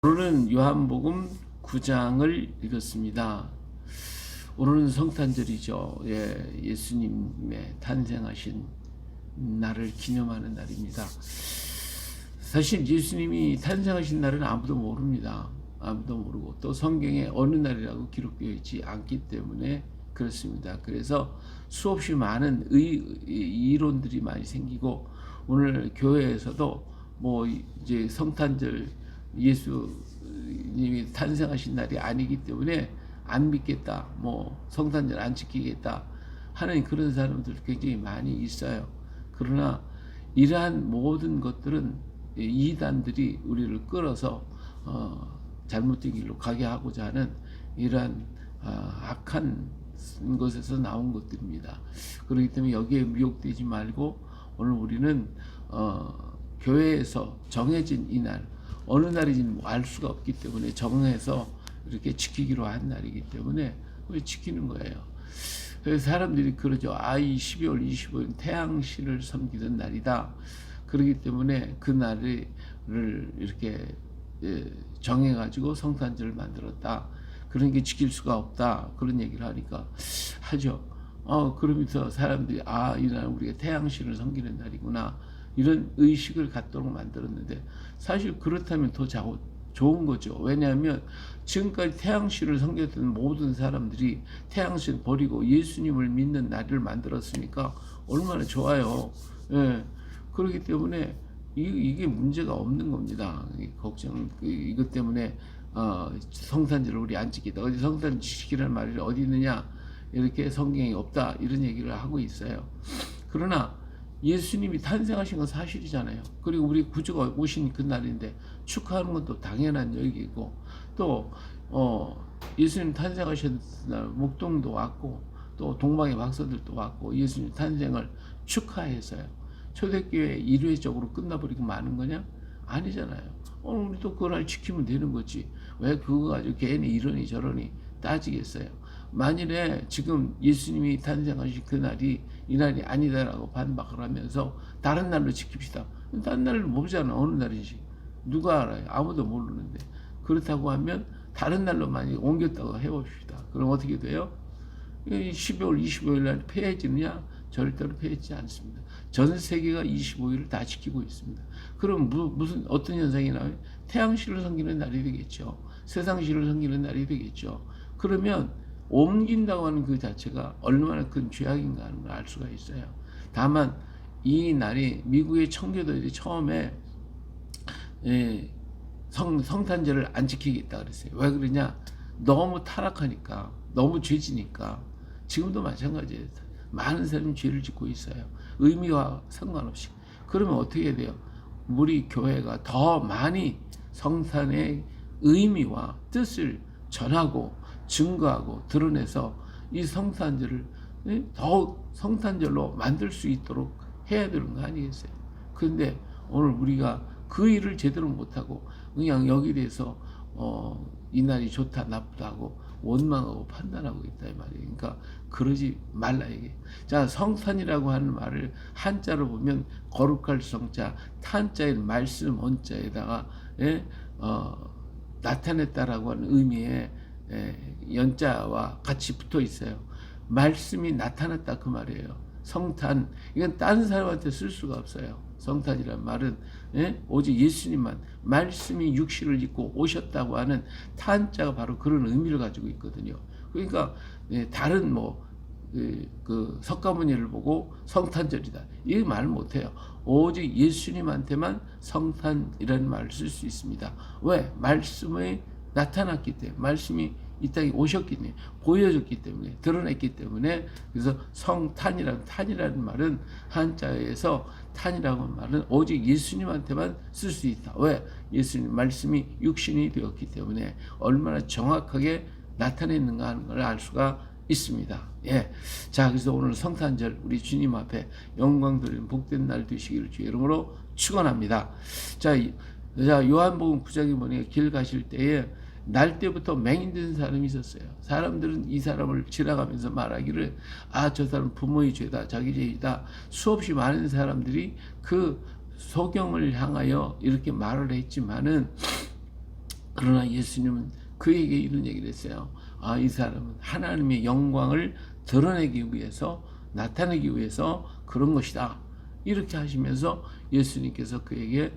오늘은 요한복음 9장을 읽었습니다. 오늘은 성탄절이죠. 예수님의 탄생하신 날을 기념하는 날입니다. 사실 예수님이 탄생하신 날은 아무도 모릅니다. 아무도 모르고 또 성경에 어느 날이라고 기록되어 있지 않기 때문에 그렇습니다. 그래서 수없이 많은 이론들이 많이 생기고, 오늘 교회에서도 이제 성탄절 예수님이 탄생하신 날이 아니기 때문에 안 믿겠다, 성탄절 안 지키겠다 하는 그런 사람들 굉장히 많이 있어요. 그러나 이러한 모든 것들은 이단들이 우리를 끌어서 잘못된 길로 가게 하고자 하는 이러한 악한 것에서 나온 것들입니다. 그렇기 때문에 여기에 미혹되지 말고, 오늘 우리는 교회에서 정해진 이날, 어느 날인지 알 수가 없기 때문에 정해서 이렇게 지키기로 한 날이기 때문에 지키는 거예요. 그래서 사람들이 그러죠. 이 12월 25일 태양신을 섬기던 날이다. 그렇기 때문에 그 날을 이렇게 정해가지고 성탄절을 만들었다. 그런 게 지킬 수가 없다. 그런 얘기를 하니까 하죠. 그러면서 사람들이 이날 우리가 태양신을 섬기는 날이구나, 이런 의식을 갖도록 만들었는데, 사실 그렇다면 더 좋은 거죠. 왜냐하면 지금까지 태양신을 섬겼던 모든 사람들이 태양신 버리고 예수님을 믿는 날을 만들었으니까 얼마나 좋아요. 그렇기 때문에 이게 문제가 없는 겁니다. 걱정, 이것 때문에 성탄절을 우리 안 지키다. 어디 성탄절 지키라는 말이 어디 있느냐, 이렇게 성경이 없다, 이런 얘기를 하고 있어요. 그러나 예수님이 탄생하신 건 사실이잖아요. 그리고 우리 구주가 오신 그 날인데 축하하는 것도 당연한 얘기고, 또 예수님 탄생하신 날 목동도 왔고, 또 동방의 박사들도 왔고, 예수님 탄생을 축하해서요. 초대교회 일회적으로 끝나버리고 마는 거냐? 아니잖아요. 우리도 그날 지키면 되는 거지. 왜 그거 가지고 괜히 이러니 저러니 따지겠어요. 만일에 지금 예수님이 탄생하신 그 날이 이 날이 아니다라고 반박을 하면서 다른 날로 지킵시다. 다른 날을 모르잖아. 어느 날인지 누가 알아요? 아무도 모르는데. 그렇다고 하면 다른 날로 많이 옮겼다고 해봅시다. 그럼 어떻게 돼요? 12월 25일 날 폐해지느냐? 절대로 폐해지지 않습니다. 전 세계가 25일을 다 지키고 있습니다. 그럼 어떤 현상이 나와요? 태양신을 섬기는 날이 되겠죠. 세상신을 섬기는 날이 되겠죠. 그러면 옮긴다고 하는 그 자체가 얼마나 큰 죄악인가 하는 걸 알 수가 있어요. 다만 이 날이 미국의 청교도들이 처음에 성탄절을 안 지키겠다 그랬어요. 왜 그러냐? 너무 타락하니까, 너무 죄지니까. 지금도 마찬가지예요. 많은 사람이 죄를 짓고 있어요. 의미와 상관없이. 그러면 어떻게 해야 돼요? 우리 교회가 더 많이 성탄의 의미와 뜻을 전하고 증거하고 드러내서 이 성탄절을 더욱 성탄절로 만들 수 있도록 해야 되는 거 아니겠어요? 그런데 오늘 우리가 그 일을 제대로 못하고 그냥 여기에 대해서 이 날이 좋다 나쁘다 하고 원망하고 판단하고 있다, 이 말이에요. 그러니까 그러지 말라, 이게. 자, 성탄이라고 하는 말을 한자로 보면 거룩할 성자, 탄자인 말씀 원자에다가 나타냈다라고 하는 의미의 연자와 같이 붙어 있어요. 말씀이 나타났다, 그 말이에요. 성탄, 이건 다른 사람한테 쓸 수가 없어요. 성탄이란 말은 오직 예수님만, 말씀이 육신을 입고 오셨다고 하는 탄자가 바로 그런 의미를 가지고 있거든요. 그러니까 다른 그 석가모니를 보고 성탄절이다, 이 말 못해요. 오직 예수님한테만 성탄이라는 말을 쓸 수 있습니다. 왜? 말씀이 나타났기 때문에, 말씀이 이 땅에 오셨기 때문에, 보여줬기 때문에, 드러냈기 때문에. 그래서 탄이라는 말은 한자에서 탄이라고 하는 말은 오직 예수님한테만 쓸 수 있다. 왜? 예수님 말씀이 육신이 되었기 때문에 얼마나 정확하게 나타냈는가 하는 걸 알 수가 있습니다. 자, 그래서 오늘 성탄절 우리 주님 앞에 영광 돌리는 복된 날 되시기를 주의 이름으로 축원합니다. 자, 요한복음 9장에 보니까 길 가실 때에 날 때부터 맹인된 사람이 있었어요. 사람들은 이 사람을 지나가면서 말하기를 저 사람 부모의 죄다, 자기 죄이다. 수없이 많은 사람들이 그 소경을 향하여 이렇게 말을 했지만은 그러나 예수님은 그에게 이런 얘기를 했어요. 아, 이 사람은 하나님의 영광을 드러내기 위해서, 나타내기 위해서 그런 것이다. 이렇게 하시면서 예수님께서 그에게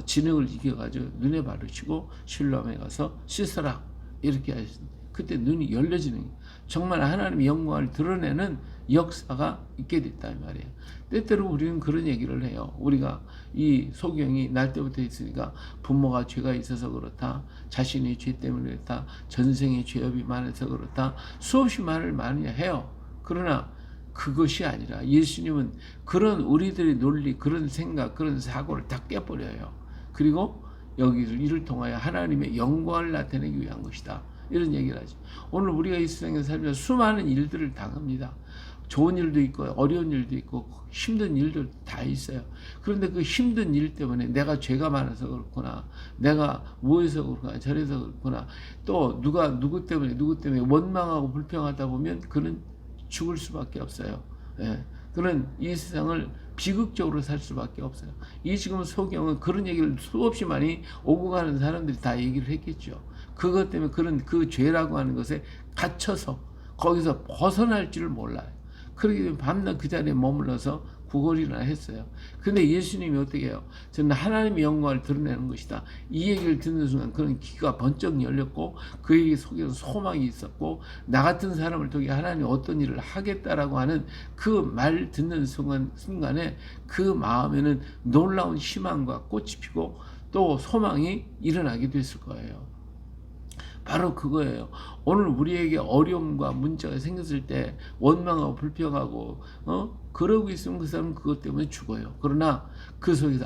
진흙을 이겨가지고 눈에 바르시고 실로암에 가서 씻어라. 이렇게 하셨습니다. 그때 눈이 열려지는 거예요. 정말 하나님의 영광을 드러내는 역사가 있게 됐다 이 말이에요. 때때로 우리는 그런 얘기를 해요. 우리가 이 소경이 날 때부터 있으니까 부모가 죄가 있어서 그렇다, 자신의 죄 때문에 그렇다, 전생의 죄업이 많아서 그렇다, 수없이 말을 많이 해요. 그러나 그것이 아니라 예수님은 그런 우리들의 논리, 그런 생각, 그런 사고를 다 깨버려요. 그리고 여기를 이를 통하여 하나님의 영광을 나타내기 위한 것이다. 이런 얘기를 하죠. 오늘 우리가 이 세상에 살면서 수많은 일들을 당합니다. 좋은 일도 있고 어려운 일도 있고 힘든 일도 다 있어요. 그런데 그 힘든 일 때문에 내가 죄가 많아서 그렇구나, 내가 뭐해서 그렇구나, 저래서 그렇구나, 또 누구 때문에 원망하고 불평하다 보면 그는 죽을 수밖에 없어요. 예. 그는 이 세상을 비극적으로 살 수밖에 없어요. 이 지금 소경은 그런 얘기를 수없이 많이 오고 가는 사람들이 다 얘기를 했겠죠. 그것 때문에 그런 그 죄라고 하는 것에 갇혀서 거기서 벗어날 줄을 몰라요. 그러기 때문에 밤낮 그 자리에 머물러서 구걸이나 했어요. 근데 예수님이 어떻게 해요? 저는 하나님의 영광을 드러내는 것이다. 이 얘기를 듣는 순간 그는 귀가 번쩍 열렸고 그에게 속에서 소망이 있었고 나 같은 사람을 통해 하나님이 어떤 일을 하겠다라고 하는 그 말 듣는 순간에 그 마음에는 놀라운 희망과 꽃이 피고 또 소망이 일어나게 됐을 거예요. 바로 그거예요. 오늘 우리에게 어려움과 문제가 생겼을 때 원망하고 불평하고 그러고 있으면 그 사람은 그것 때문에 죽어요. 그러나 그 속에서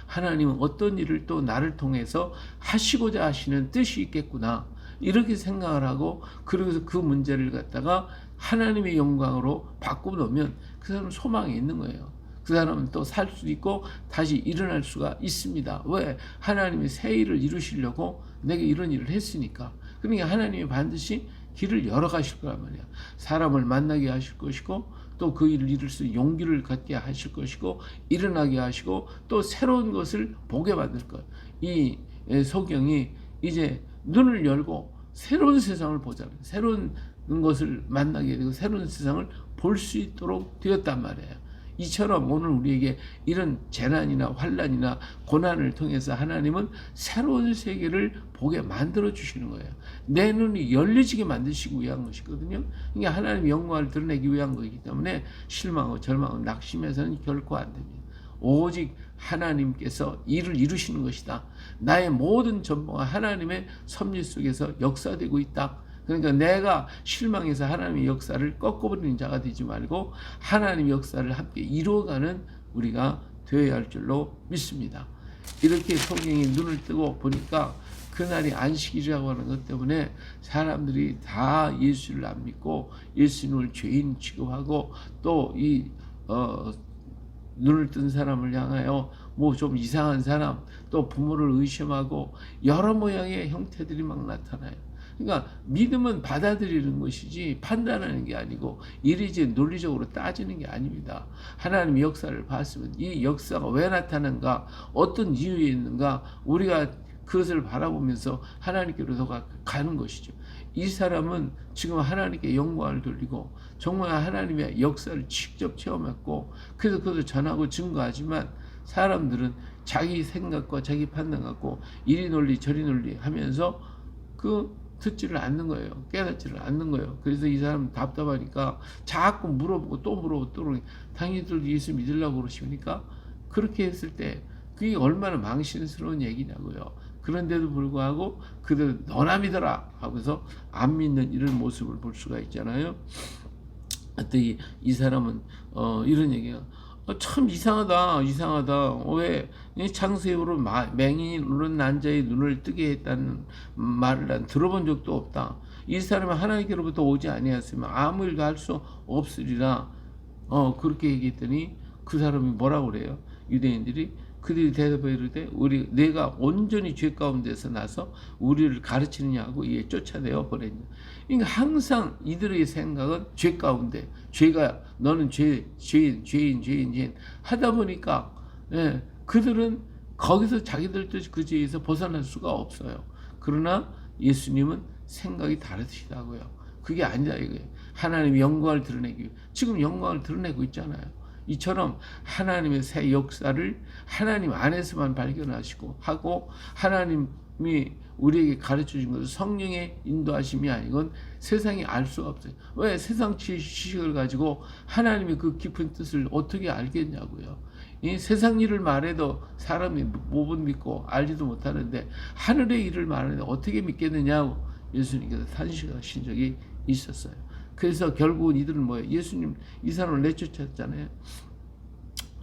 하나님은 어떤 일을 또 나를 통해서 하시고자 하시는 뜻이 있겠구나, 이렇게 생각을 하고 그러면서 그 문제를 갖다가 하나님의 영광으로 바꾸놓으면 그 사람은 소망이 있는 거예요. 그 사람은 또 살 수 있고 다시 일어날 수가 있습니다. 왜? 하나님이 새 일을 이루시려고 내가 이런 일을 했으니까. 그러니까 하나님이 반드시 길을 열어가실 거란 말이야. 사람을 만나게 하실 것이고 또 그 일을 이룰 수 있는 용기를 갖게 하실 것이고 일어나게 하시고 또 새로운 것을 보게 만들 거예요. 이 소경이 이제 눈을 열고 새로운 세상을 보자면 새로운 것을 만나게 되고 새로운 세상을 볼 수 있도록 되었단 말이에요. 이처럼 오늘 우리에게 이런 재난이나 환난이나 고난을 통해서 하나님은 새로운 세계를 보게 만들어 주시는 거예요. 내 눈이 열려지게 만드시기 위한 것이거든요. 그러니까 하나님의 영광을 드러내기 위한 것이기 때문에 실망하고 절망하고 낙심해서는 결코 안 됩니다. 오직 하나님께서 일을 이루시는 것이다. 나의 모든 전부가 하나님의 섭리 속에서 역사되고 있다. 그러니까 내가 실망해서 하나님의 역사를 꺾어버리는 자가 되지 말고 하나님의 역사를 함께 이루어가는 우리가 되어야 할 줄로 믿습니다. 이렇게 소경이 눈을 뜨고 보니까 그날이 안식일이라고 하는 것 때문에 사람들이 다 예수를 안 믿고 예수님을 죄인 취급하고 또 이 눈을 뜬 사람을 향하여 뭐 좀 이상한 사람, 또 부모를 의심하고 여러 모양의 형태들이 막 나타나요. 그러니까 믿음은 받아들이는 것이지 판단하는 게 아니고 이리저리 논리적으로 따지는 게 아닙니다. 하나님의 역사를 봤으면 이 역사가 왜 나타난가, 어떤 이유에 있는가, 우리가 그것을 바라보면서 하나님께로 더 가는 것이죠. 이 사람은 지금 하나님께 영광을 돌리고 정말 하나님의 역사를 직접 체험했고 그래서 그것을 전하고 증거하지만 사람들은 자기 생각과 자기 판단 갖고 이리 논리 저리 논리 하면서 듣지를 않는 거예요. 깨닫지를 않는 거예요. 그래서 이 사람은 답답하니까 자꾸 물어보고 또 물어보고 또 물어보고 당신들도 예수 믿으려고 그러시니까 그렇게 했을 때 그게 얼마나 망신스러운 얘기냐고요. 그런데도 불구하고 그들 너나 믿어라 하고서 안 믿는 이런 모습을 볼 수가 있잖아요. 그때 이 사람은 이런 얘기가 참 이상하다. 왜 창세후로 맹인이 누른 난자의 눈을 뜨게 했다는 말을 난 들어본 적도 없다. 이 사람은 하나님께로부터 오지 아니하였으면 아무 일도 할 수 없으리라. 그렇게 얘기했더니 그 사람이 뭐라고 그래요? 유대인들이 그들이 대답해 이르되 내가 온전히 죄 가운데서 나서 우리를 가르치느냐고 이에 쫓아내어 버렸냐. 그러니까 항상 이들의 생각은 죄 가운데 너는 죄인 하다 보니까 그들은 거기서 자기들 뜻 그 죄에서 벗어날 수가 없어요. 그러나 예수님은 생각이 다르시다고요. 그게 아니다 이거예요. 하나님의 영광을 드러내기 위해 지금 영광을 드러내고 있잖아요. 이처럼 하나님의 새 역사를 하나님 안에서만 발견하시고 하고, 하나님이 우리에게 가르쳐 준 것은 성령의 인도하심이 아니건 세상이 알 수가 없어요. 왜? 세상 지식을 가지고 하나님의 그 깊은 뜻을 어떻게 알겠냐고요. 이 세상 일을 말해도 사람이 못 믿고 알지도 못하는데 하늘의 일을 말하는데 어떻게 믿겠느냐고 예수님께서 탄식하신 적이 있었어요. 그래서 결국은 이들은 뭐예요? 예수님 이 사람을 내쫓았잖아요.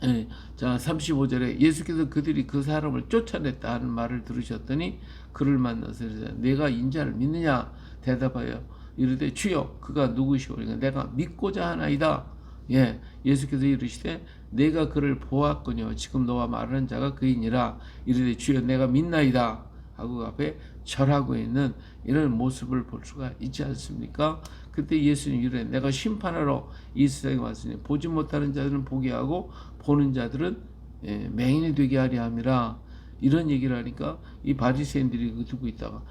예, 자 35절에 예수께서 그들이 그 사람을 쫓아냈다 하는 말을 들으셨더니 그를 만나서 내가 인자를 믿느냐 대답하여 이르되 주여 그가 누구시오리까 내가 믿고자 하나이다. 예, 예수께서 이르시되 내가 그를 보았거니와 지금 너와 말하는 자가 그이니라. 이르되 주여 내가 믿나이다 하고 그 앞에 절하고 있는 이런 모습을 볼 수가 있지 않습니까? 그때 예수님 이르되 내가 심판하러 이 세상에 왔으니 보지 못하는 자들은 보게 하고 보는 자들은 맹인이 되게 하려 함이라. 이런 얘기를 하니까 이 바리새인들이 듣고 있다가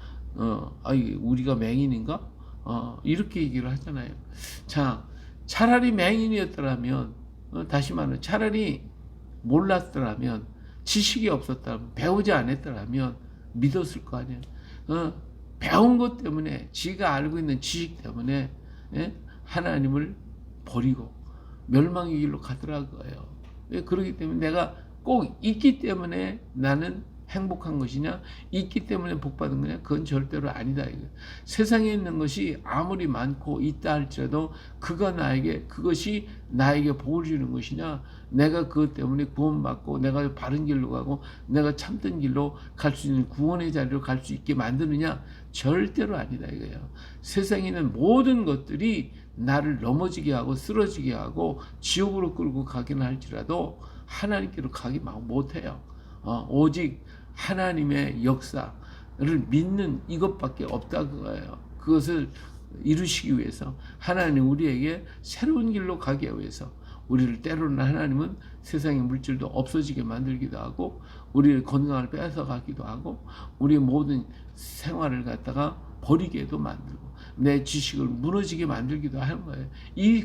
우리가 맹인인가? 이렇게 얘기를 하잖아요. 자, 차라리 맹인이었더라면 다시 말하면 차라리 몰랐더라면 지식이 없었다면 배우지 않았더라면 믿었을 거 아니에요. 배운 것 때문에 지가 알고 있는 지식 때문에 하나님을 버리고 멸망의 길로 가더라고요. 그렇기 때문에 내가 꼭 있기 때문에 나는 행복한 것이냐, 있기 때문에 복받은 거냐, 그건 절대로 아니다 이거. 세상에 있는 것이 아무리 많고 있다 할지라도 그것이 나에게 복을 주는 것이냐, 내가 그것 때문에 구원받고 내가 바른 길로 가고 내가 참된 길로 갈 수 있는 구원의 자리로 갈 수 있게 만드느냐, 절대로 아니다 이거예요. 세상에 있는 모든 것들이 나를 넘어지게 하고 쓰러지게 하고 지옥으로 끌고 가기는 할지라도 하나님께로 가기 못해요. 오직 하나님의 역사를 믿는 이것밖에 없다 그거예요. 그것을 이루시기 위해서 하나님 우리에게 새로운 길로 가기 위해서 우리를 때로는 하나님은 세상의 물질도 없어지게 만들기도 하고 우리의 건강을 뺏어 가기도 하고 우리의 모든 생활을 갖다가 버리게도 만들고 내 지식을 무너지게 만들기도 하는 거예요.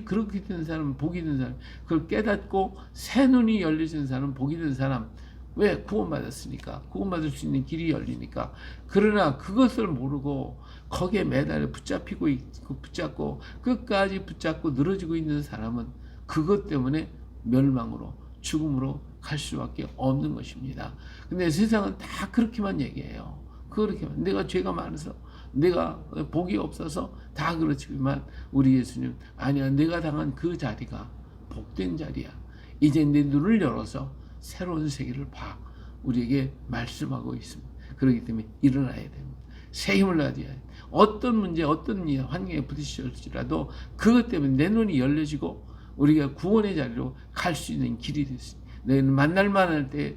그렇게 된 사람은 복이 된 사람, 그걸 깨닫고 새 눈이 열려진 사람은 복이 된 사람. 왜? 구원받았으니까. 구원받을 수 있는 길이 열리니까. 그러나 그것을 모르고 거기에 매달려 붙잡고 끝까지 붙잡고 늘어지고 있는 사람은 그것 때문에 멸망으로 죽음으로 갈 수밖에 없는 것입니다. 근데 세상은 다 그렇게만 얘기해요. 그렇게만. 내가 죄가 많아서 내가 복이 없어서 다 그렇지만 우리 예수님 아니야, 내가 당한 그 자리가 복된 자리야. 이제 내 눈을 열어서 새로운 세계를 봐. 우리에게 말씀하고 있습니다. 그렇기 때문에 일어나야 됩니다. 새 힘을 가져야 돼. 어떤 문제, 어떤 환경에 부딪힐지라도 그것 때문에 내 눈이 열려지고 우리가 구원의 자리로 갈 수 있는 길이 됐습니다. 너희는 만날 만할 때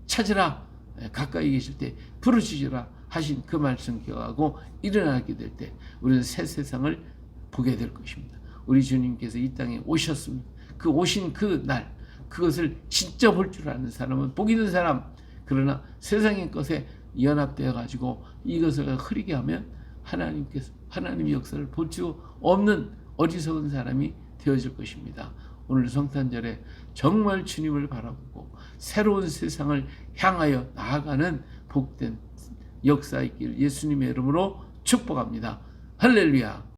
찾으라. 가까이 계실 때 부르짖으라 하신 그 말씀 기억하고 일어나게 될 때 우리는 새 세상을 보게 될 것입니다. 우리 주님께서 이 땅에 오셨습니다. 그 오신 그 날 그것을 진짜 볼 줄 아는 사람은 복 있는 사람. 그러나 세상의 것에 연합되어 가지고 이것을 흐리게 하면 하나님의 역사를 볼 수 없는 어리석은 사람이 되어질 것입니다. 오늘 성탄절에 정말 주님을 바라보고 새로운 세상을 향하여 나아가는 복된 역사 있기를 예수님의 이름으로 축복합니다. 할렐루야.